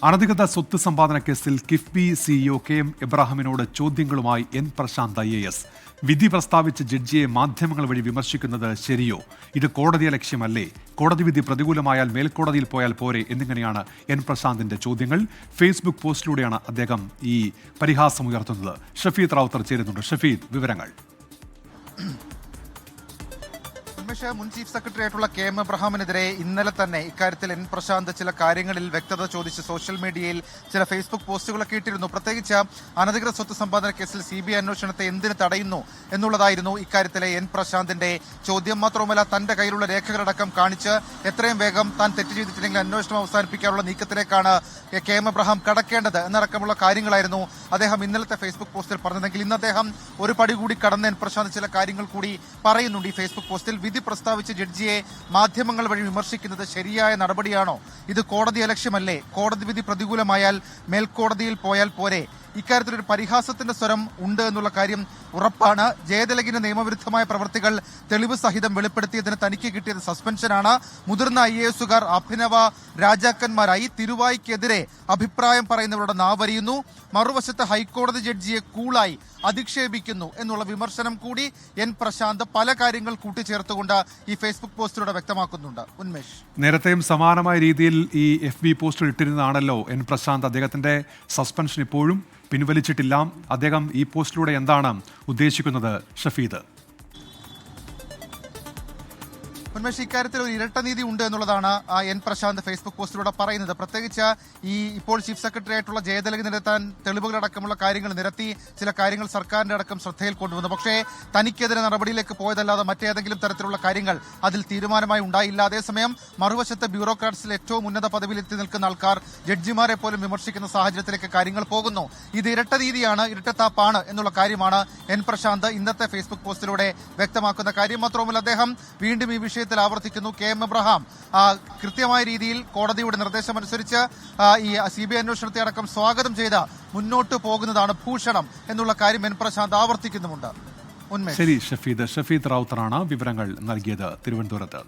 അനധികൃത സ്വത്ത് സമ്പാദന കേസിൽ കിഫ്ബി സിഇഒ KM എബ്രാഹിമിനോട് ചോദ്യങ്ങളുമായി N പ്രശാന്ത് IAS. വിധി പ്രസ്താവിച്ച ജഡ്ജിയെ മാധ്യമങ്ങൾ വഴി വിമർശിക്കുന്നത് ശരിയോ? ഇത് കോടതിയെ ലക്ഷ്യമല്ലേ? കോടതി വിധി പ്രതികൂലമായാൽ മേൽക്കോടതിയിൽ പോയാൽ പോരെ എന്നിങ്ങനെയാണ് N പ്രശാന്തിന്റെ ചോദ്യങ്ങൾ. ഫേസ്ബുക്ക് പോസ്റ്റിലൂടെയാണ് അദ്ദേഹം ഈ പരിഹാസം ഉയർത്തുന്നത്. ഷഫീദ് റാവുത്തർ ചേരുന്നുണ്ട്. ഷഫീദ്, വിവരങ്ങൾ. മുൻ ചീഫ് സെക്രട്ടറി ആയിട്ടുള്ള KM എബ്രഹാമിനെതിരെ ഇന്നലെ തന്നെ ഇക്കാര്യത്തിൽ N പ്രശാന്ത് ചില കാര്യങ്ങളിൽ വ്യക്തത ചോദിച്ച് സോഷ്യൽ മീഡിയയിൽ ചില ഫേസ്ബുക്ക് പോസ്റ്റുകളൊക്കെ ഇട്ടിരുന്നു. പ്രത്യേകിച്ച് അനധികൃത സ്വത്ത് സമ്പാദന കേസിൽ CBI അന്വേഷണത്തെ എന്തിന് തടയുന്നു എന്നുള്ളതായിരുന്നു ഇക്കാര്യത്തിലെ N പ്രശാന്തിന്റെ ചോദ്യം. മാത്രവുമല്ല, തന്റെ കയ്യിലുള്ള രേഖകളടക്കം കാണിച്ച് എത്രയും വേഗം താൻ തെറ്റ് ചെയ്തിട്ടില്ലെങ്കിൽ അന്വേഷണം അവസാനിപ്പിക്കാനുള്ള നീക്കത്തിലേക്കാണ് KM എബ്രഹാം കടക്കേണ്ടത് എന്നടക്കമുള്ള കാര്യങ്ങളായിരുന്നു അദ്ദേഹം ഇന്നലത്തെ ഫേസ്ബുക്ക് പോസ്റ്റിൽ പറഞ്ഞതെങ്കിൽ ഇന്ന് അദ്ദേഹം ഒരു പടി കൂടി കടന്ന് N പ്രശാന്ത് ചില കാര്യങ്ങൾ കൂടി പറയുന്നുണ്ട് ഈ ഫേസ്ബുക്ക് പോസ്റ്റിൽ. വിധി പ്രസ്താവിച്ച ജഡ്ജിയെ മാധ്യമങ്ങൾ വഴി വിമർശിക്കുന്നത് ശരിയായ നടപടിയാണോ? ഇത് കോടതി അലക്ഷ്യമല്ലേ? കോടതി വിധി പ്രതികൂലമായാൽ മേൽക്കോടതിയിൽ പോയാൽ പോരെ? ഇക്കാര്യത്തിൽ ഒരു പരിഹാസത്തിന്റെ സ്വരം ഉണ്ട് എന്നുള്ള കാര്യം ഉറപ്പാണ്. ജയതിലകിന്റെ നിയമവിരുദ്ധമായ പ്രവൃത്തികൾ തെളിവ് സഹിതം വെളിപ്പെടുത്തിയതിന് തനിക്ക് കിട്ടിയത് സസ്പെൻഷനാണ്. മുതിർന്ന IAS അഭിനവ രാജാക്കന്മാരായി തിരുവായ്ക്കെതിരെ അഭിപ്രായം പറയുന്നവരുടെ നാവരിയുന്നു. മറുവശത്ത് ഹൈക്കോടതി ജഡ്ജിയെ കൂളായി അധിക്ഷേപിക്കുന്നു എന്നുള്ള വിമർശനം കൂടി N പ്രശാന്ത് പല കാര്യങ്ങൾ കൂട്ടിച്ചേർത്തുകൊണ്ട് ഈ ഫേസ്ബുക്ക് പോസ്റ്റിലൂടെ വ്യക്തമാക്കുന്നുണ്ട്. ഉന്മേഷ്, നേരത്തെയും സമാനമായ രീതിയിൽ ഈ FB പോസ്റ്റിൽ ഇട്ടിരുന്നതാണല്ലോ N പ്രശാന്ത്. അദ്ദേഹത്തിന്റെ സസ്പെൻഷൻ ഇപ്പോഴും പിൻവലിച്ചിട്ടില്ല. അദ്ദേഹം ഈ പോസ്റ്റിലൂടെ എന്താണ് ഉദ്ദേശിക്കുന്നത് ഷഫീദ്? ഉന്മേഷ്, ഇക്കാര്യത്തിൽ ഒരു ഇരട്ട നീതി ഉണ്ട് എന്നുള്ളതാണ് N പ്രശാന്ത് ഫേസ്ബുക്ക് പോസ്റ്റിലൂടെ പറയുന്നത്. പ്രത്യേകിച്ച് ഈ ഇപ്പോൾ ചീഫ് സെക്രട്ടറി ആയിട്ടുള്ള ജയതിലക് നിരത്താൻ തെളിവുകളടക്കമുള്ള കാര്യങ്ങൾ നിരത്തി ചില കാര്യങ്ങൾ സർക്കാരിന്റെ അടക്കം ശ്രദ്ധയിൽ കൊണ്ടുവന്നു. പക്ഷേ തനിക്കെതിരെ നടപടിയിലേക്ക് പോയതല്ലാതെ മറ്റേതെങ്കിലും തരത്തിലുള്ള കാര്യങ്ങൾ അതിൽ തീരുമാനമായി ഉണ്ടായില്ല. അതേസമയം മറുവശത്ത് ബ്യൂറോക്രാറ്റ്സിൽ ഏറ്റവും ഉന്നത പദവിയിൽ എത്തി നിൽക്കുന്ന ആൾക്കാർ ജഡ്ജിമാരെ പോലും വിമർശിക്കുന്ന സാഹചര്യത്തിലേക്ക് കാര്യങ്ങൾ പോകുന്നു. ഇത് ഇരട്ട നീതിയാണ്, ഇരട്ടത്താപ്പാണ് എന്നുള്ള കാര്യമാണ് N പ്രശാന്ത് ഇന്നത്തെ ഫേസ്ബുക്ക് പോസ്റ്റിലൂടെ വ്യക്തമാക്കുന്ന കാര്യം. മാത്രവുമല്ല, അദ്ദേഹം വീണ്ടും ഈ വിഷയത്തിൽ ആവർത്തിക്കുന്നു. KM എബ്രഹാം കൃത്യമായ രീതിയിൽ കോടതിയുടെ നിർദ്ദേശമനുസരിച്ച് ഈ CBI അന്വേഷണത്തെ അടക്കം സ്വാഗതം ചെയ്ത് മുന്നോട്ട് പോകുന്നതാണ് ഭൂഷണം എന്നുള്ള കാര്യം N പ്രശാന്ത് ആവർത്തിക്കുന്നുമുണ്ട്. ശരി ഷഫീദ് റാവുത്തറാണ് വിവരങ്ങൾ നൽകിയത് തിരുവനന്തപുരത്ത്.